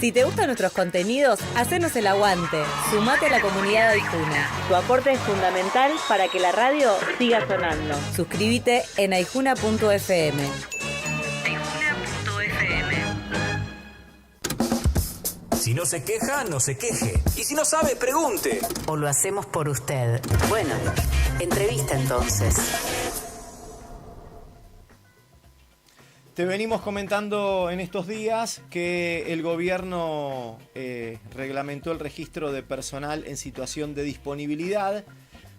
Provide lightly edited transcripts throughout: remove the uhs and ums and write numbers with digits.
Si te gustan nuestros contenidos, hacenos el aguante. Sumate a la comunidad de Aijuna. Tu aporte es fundamental para que la radio siga sonando. Suscríbete en aijuna.fm. Si no se queja, no se queje. Y si no sabe, pregunte. O lo hacemos por usted. Bueno, entrevista entonces. Te venimos comentando en estos días que el gobierno reglamentó el registro de personal en situación de disponibilidad,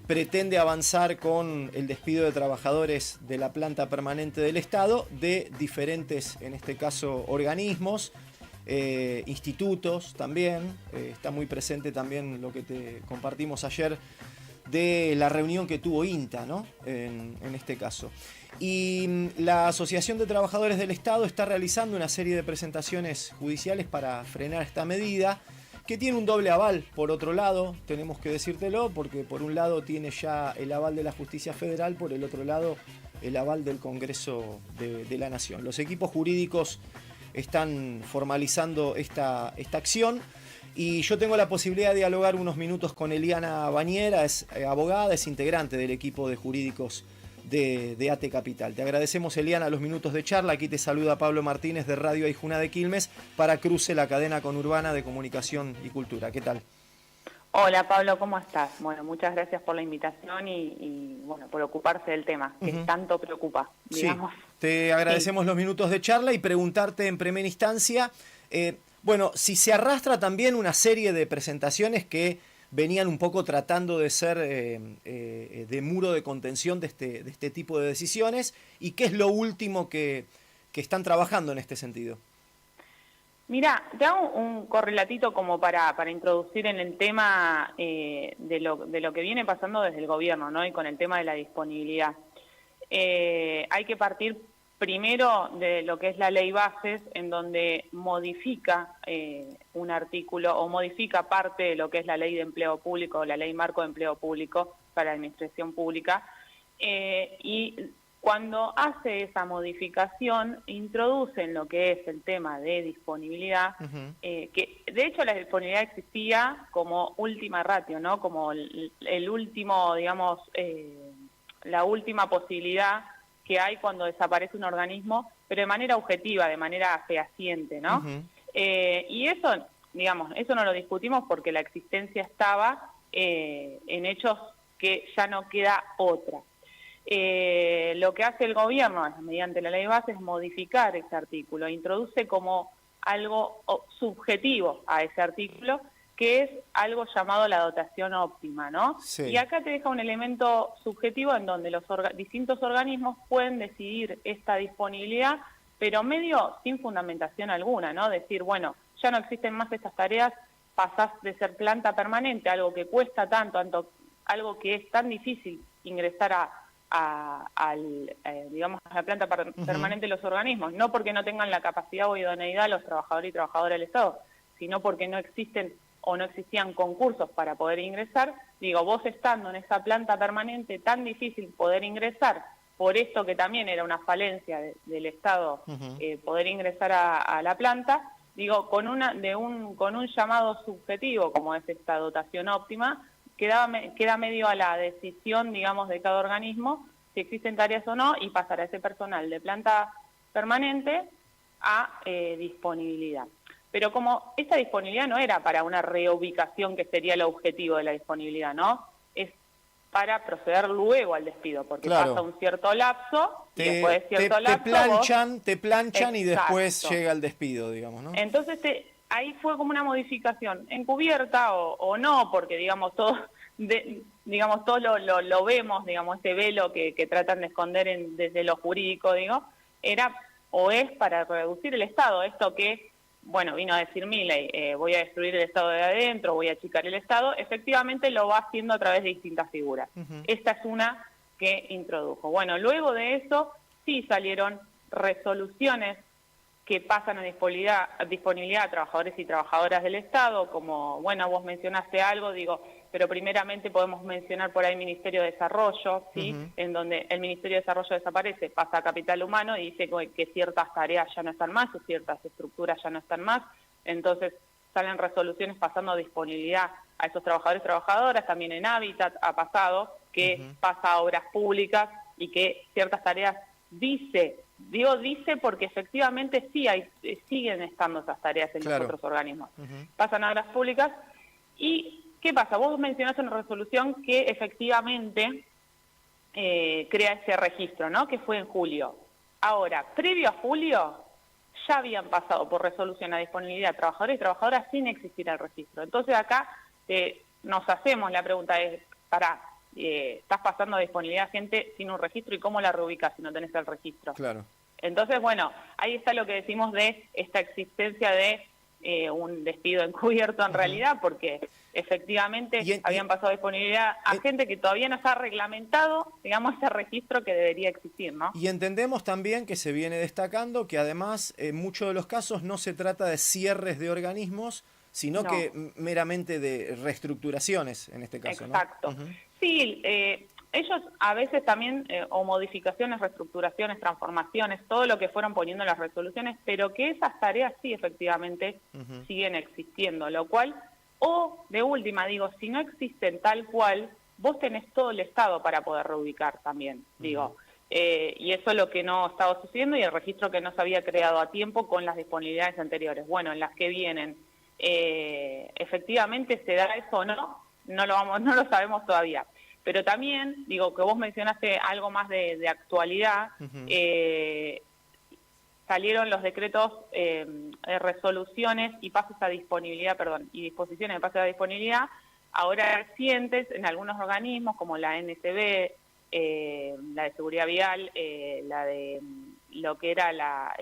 pretende avanzar con el despido de trabajadores de la planta permanente del Estado, de diferentes, en este caso, organismos, institutos también. Está muy presente también lo que te compartimos ayer de la reunión que tuvo INTA, ¿no? En este caso. Y la Asociación de Trabajadores del Estado está realizando una serie de presentaciones judiciales para frenar esta medida, que tiene un doble aval. Por otro lado, tenemos que decírtelo, porque por un lado tiene ya el aval de la Justicia Federal, por el otro lado el aval del Congreso de la Nación. Los equipos jurídicos están formalizando esta acción. Y yo tengo la posibilidad de dialogar unos minutos con Eliana Bañera, es abogada, es integrante del equipo de jurídicos de ATE Capital. Te agradecemos, Eliana, los minutos de charla. Aquí te saluda Pablo Martínez de Radio Aijuna de Quilmes para Cruce, la cadena conurbana de comunicación y cultura. ¿Qué tal? Hola Pablo, ¿cómo estás? Bueno, muchas gracias por la invitación y bueno, por ocuparse del tema, que tanto preocupa, digamos. Sí, te agradecemos los minutos de charla y preguntarte en primera instancia, bueno, si se arrastra también una serie de presentaciones que venían un poco tratando de ser de muro de contención de este tipo de decisiones, y qué es lo último que están trabajando en este sentido. Mira, te hago un correlatito como para introducir en el tema de lo que viene pasando desde el gobierno, ¿no? Y con el tema de la disponibilidad. Hay que partir primero de lo que es la ley bases, en donde modifica un artículo o modifica parte de lo que es la ley de empleo público, la ley marco de empleo público para la administración pública, y cuando hace esa modificación, introduce en lo que es el tema de disponibilidad, que de hecho la disponibilidad existía como última ratio, ¿no? Como el último, digamos, la última posibilidad que hay cuando desaparece un organismo, pero de manera objetiva, de manera fehaciente, ¿no? Y eso, digamos, eso no lo discutimos porque la existencia estaba en hechos que ya no queda otra. Lo que hace el gobierno mediante la ley base es modificar ese artículo, introduce como algo subjetivo a ese artículo, que es algo llamado la dotación óptima, ¿no? Sí. Y acá te deja un elemento subjetivo en donde los distintos organismos pueden decidir esta disponibilidad, pero medio sin fundamentación alguna, ¿no? Decir, bueno, ya no existen más estas tareas, pasás de ser planta permanente, algo que cuesta tanto, algo que es tan difícil ingresar digamos, a la planta permanente de los organismos, no porque no tengan la capacidad o idoneidad los trabajadores y trabajadoras del Estado, sino porque no existen o no existían concursos para poder ingresar. Digo, vos estando en esa planta permanente, tan difícil poder ingresar, por esto que también era una falencia del Estado, poder ingresar a la planta, digo, con un llamado subjetivo, como es esta dotación óptima, queda medio a la decisión, digamos, de cada organismo, si existen tareas o no, y pasar a ese personal de planta permanente a disponibilidad. Pero como esa disponibilidad no era para una reubicación, que sería el objetivo de la disponibilidad, ¿no? Es para proceder luego al despido, porque pasa un cierto lapso, y después de cierto lapso te planchan y después llega el despido, digamos, ¿no? Entonces ahí fue como una modificación encubierta o no, porque digamos todo lo vemos, digamos, este velo que tratan de esconder desde lo jurídico, digo, era o es para reducir el Estado, esto que, bueno, vino a decir Milei, voy a destruir el Estado de adentro, voy a achicar el Estado, efectivamente lo va haciendo a través de distintas figuras. Esta es una que introdujo. Bueno, luego de eso sí salieron resoluciones que pasan a disponibilidad a trabajadores y trabajadoras del Estado, como, bueno, vos mencionaste algo, digo, pero primeramente podemos mencionar por ahí Ministerio de Desarrollo, ¿sí? En donde el Ministerio de Desarrollo desaparece, pasa a Capital Humano y dice que ciertas tareas ya no están más, o ciertas estructuras ya no están más, entonces salen resoluciones pasando disponibilidad a esos trabajadores y trabajadoras. También en Hábitat ha pasado que pasa a obras públicas y que ciertas tareas dice porque efectivamente sí siguen estando esas tareas en los otros organismos. Pasan a obras públicas y ¿qué pasa? Vos mencionaste una resolución que efectivamente crea ese registro, ¿no? Que fue en julio. Ahora, previo a julio, ya habían pasado por resolución a disponibilidad trabajadores y trabajadoras sin existir el registro. Entonces acá nos hacemos la pregunta, estás pasando a disponibilidad gente sin un registro y cómo la reubicas si no tenés el registro. Claro. Entonces, bueno, ahí está lo que decimos de esta existencia de un despido encubierto en realidad, porque efectivamente habían pasado a disponibilidad a gente que todavía no está reglamentado, digamos, ese registro que debería existir, ¿no? Y entendemos también que se viene destacando que además en muchos de los casos no se trata de cierres de organismos, sino que meramente de reestructuraciones en este caso. Exacto. ¿No? Sí, ellos a veces también, o modificaciones, reestructuraciones, transformaciones, todo lo que fueron poniendo en las resoluciones, pero que esas tareas sí efectivamente siguen existiendo, lo cual, o de última digo, si no existen tal cual, vos tenés todo el Estado para poder reubicar también, digo. Y eso es lo que no estaba sucediendo y el registro que no se había creado a tiempo con las disponibilidades anteriores. Bueno, en las que vienen, efectivamente se da eso o no, no lo sabemos todavía. Pero también, digo, que vos mencionaste algo más de actualidad, salieron los decretos, resoluciones y pases a disponibilidad, y disposiciones de pases a disponibilidad, ahora recientes en algunos organismos como la NSB, la de Seguridad Vial, la de lo que era la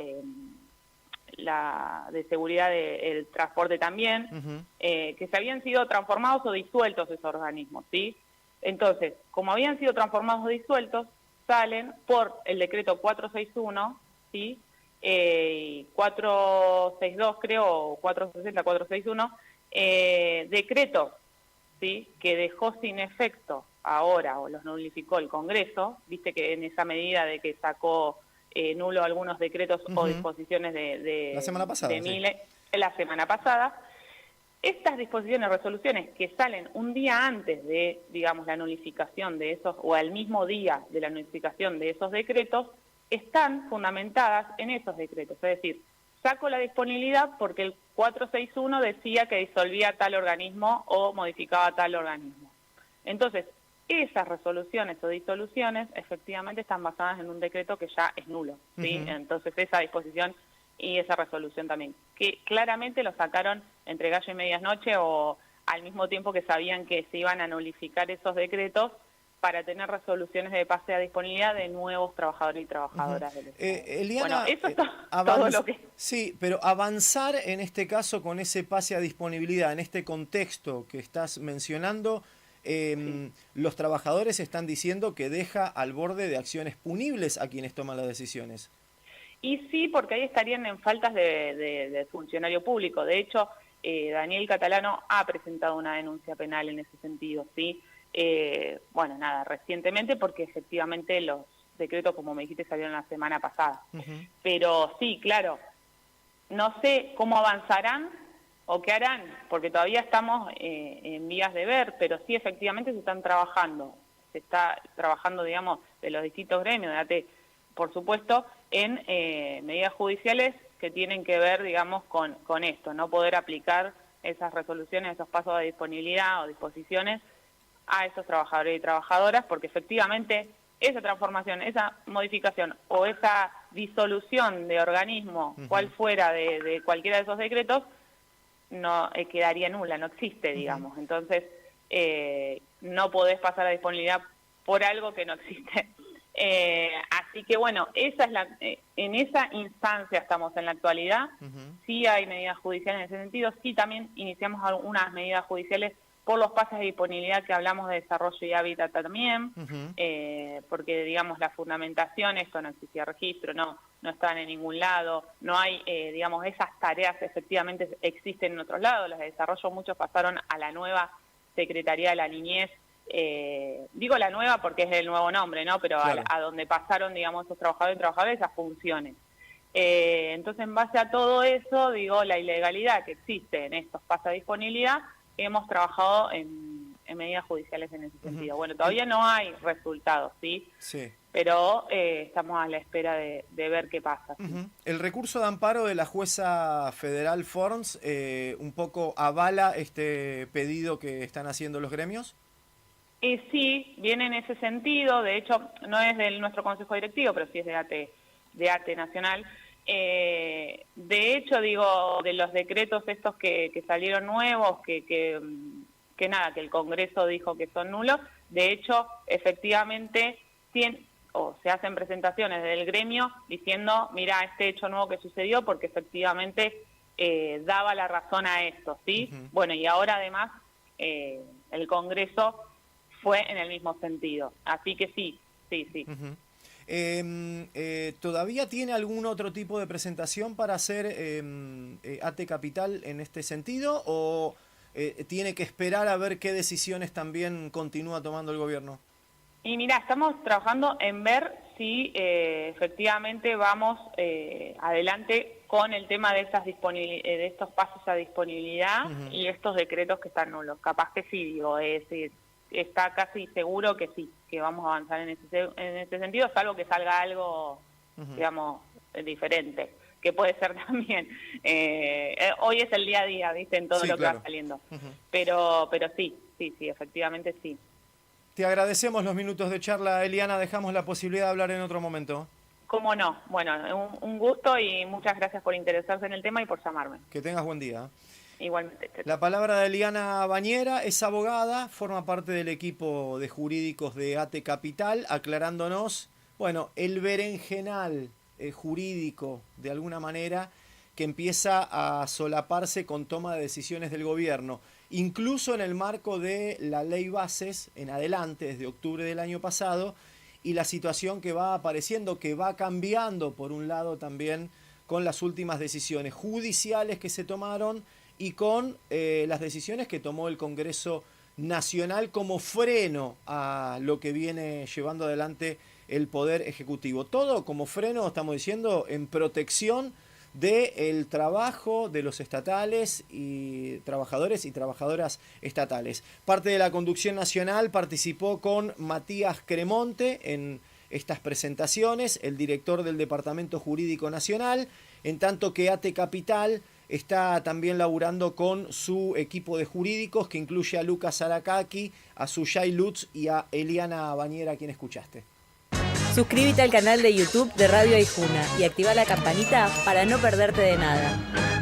de Seguridad del Transporte también, que se habían sido transformados o disueltos esos organismos, ¿sí? Entonces, como habían sido transformados o disueltos, salen por el decreto 461, ¿sí? 462 creo, o 460, 461, decretos, ¿sí? Que dejó sin efecto ahora, o los nulificó el Congreso, viste que en esa medida de que sacó nulo algunos decretos o disposiciones de la semana pasada, la semana pasada. Estas disposiciones, resoluciones que salen un día antes de, digamos, la nulificación de esos, o al mismo día de la nulificación de esos decretos, están fundamentadas en esos decretos. Es decir, saco la disponibilidad porque el 461 decía que disolvía tal organismo o modificaba tal organismo. Entonces, esas resoluciones o disoluciones efectivamente están basadas en un decreto que ya es nulo, ¿sí? Entonces, esa disposición y esa resolución también, que claramente lo sacaron entre gallo y medianoche o al mismo tiempo que sabían que se iban a nulificar esos decretos para tener resoluciones de pase a disponibilidad de nuevos trabajadores y trabajadoras del Estado. Eliana, bueno, eso es todo lo que... Sí, pero avanzar en este caso con ese pase a disponibilidad, en este contexto que estás mencionando, los trabajadores están diciendo que deja al borde de acciones punibles a quienes toman las decisiones. Y sí, porque ahí estarían en faltas de funcionario público. De hecho, Daniel Catalano ha presentado una denuncia penal en ese sentido, ¿sí? Bueno, nada, recientemente porque efectivamente los decretos, como me dijiste, salieron la semana pasada. Pero sí, claro, no sé cómo avanzarán o qué harán, porque todavía estamos en vías de ver, pero sí efectivamente se están trabajando. Se está trabajando, digamos, de los distintos gremios, por supuesto, en medidas judiciales que tienen que ver, digamos, con esto, no poder aplicar esas resoluciones, esos pasos de disponibilidad o disposiciones a esos trabajadores y trabajadoras, porque efectivamente esa transformación, esa modificación o esa disolución de organismo, cual fuera de cualquiera de esos decretos, no quedaría nula, no existe, digamos. Entonces, no podés pasar a disponibilidad por algo que no existe. Así que bueno, en esa instancia estamos en la actualidad. Sí hay medidas judiciales en ese sentido, sí también iniciamos algunas medidas judiciales por los pases de disponibilidad que hablamos de desarrollo y hábitat también, porque digamos la fundamentación, esto no existía registro, no están en ningún lado, no hay, digamos, esas tareas efectivamente existen en otros lados, las de desarrollo muchos pasaron a la nueva Secretaría de la Niñez, digo la nueva porque es el nuevo nombre, ¿no? Pero claro, a donde pasaron, digamos, esos trabajadores y trabajadoras esas funciones. Entonces, en base a todo eso, digo, la ilegalidad que existe en estos pases de disponibilidad, hemos trabajado en medidas judiciales en ese sentido. Bueno, todavía no hay resultados, ¿sí? Sí. Pero estamos a la espera de ver qué pasa. El recurso de amparo de la jueza federal Forns un poco avala este pedido que están haciendo los gremios. Sí, viene en ese sentido. De hecho, no es de nuestro consejo directivo, pero sí es de ATE Nacional. De hecho, digo, de los decretos estos que salieron nuevos, que nada, que el Congreso dijo que son nulos, de hecho, efectivamente, se hacen presentaciones del gremio diciendo, mira, este hecho nuevo que sucedió, porque efectivamente daba la razón a esto, ¿sí? Bueno, y ahora además el Congreso fue en el mismo sentido. Así que sí. ¿Todavía tiene algún otro tipo de presentación para hacer ATE Capital en este sentido o tiene que esperar a ver qué decisiones también continúa tomando el gobierno? Y mira, estamos trabajando en ver si efectivamente vamos adelante con el tema de de estos pasos a disponibilidad y estos decretos que están nulos. Capaz que sí, digo, está casi seguro que sí, que vamos a avanzar en ese sentido, salvo que salga algo, digamos, diferente, que puede ser también. Hoy es el día a día, ¿viste? En todo lo que va saliendo. Pero sí, efectivamente sí. Te agradecemos los minutos de charla, Eliana. Dejamos la posibilidad de hablar en otro momento. ¿Cómo no? Bueno, un gusto y muchas gracias por interesarse en el tema y por llamarme. Que tengas buen día. Igualmente. La palabra de Eliana Bañera, es abogada, forma parte del equipo de jurídicos de ATE Capital, aclarándonos, bueno, el berenjenal jurídico, de alguna manera, que empieza a solaparse con toma de decisiones del gobierno, incluso en el marco de la ley bases en adelante, desde octubre del año pasado, y la situación que va apareciendo, que va cambiando, por un lado también, con las últimas decisiones judiciales que se tomaron y con las decisiones que tomó el Congreso Nacional como freno a lo que viene llevando adelante el Poder Ejecutivo. Todo como freno, estamos diciendo, en protección del trabajo de los estatales y trabajadores y trabajadoras estatales. Parte de la conducción nacional participó con Matías Cremonte en estas presentaciones, el director del Departamento Jurídico Nacional, en tanto que ATE Capital está también laburando con su equipo de jurídicos, que incluye a Lucas Aracaki, a Suyay Lutz y a Eliana Bañera, a quien escuchaste. Suscríbete al canal de YouTube de Radio Aijuna y activa la campanita para no perderte de nada.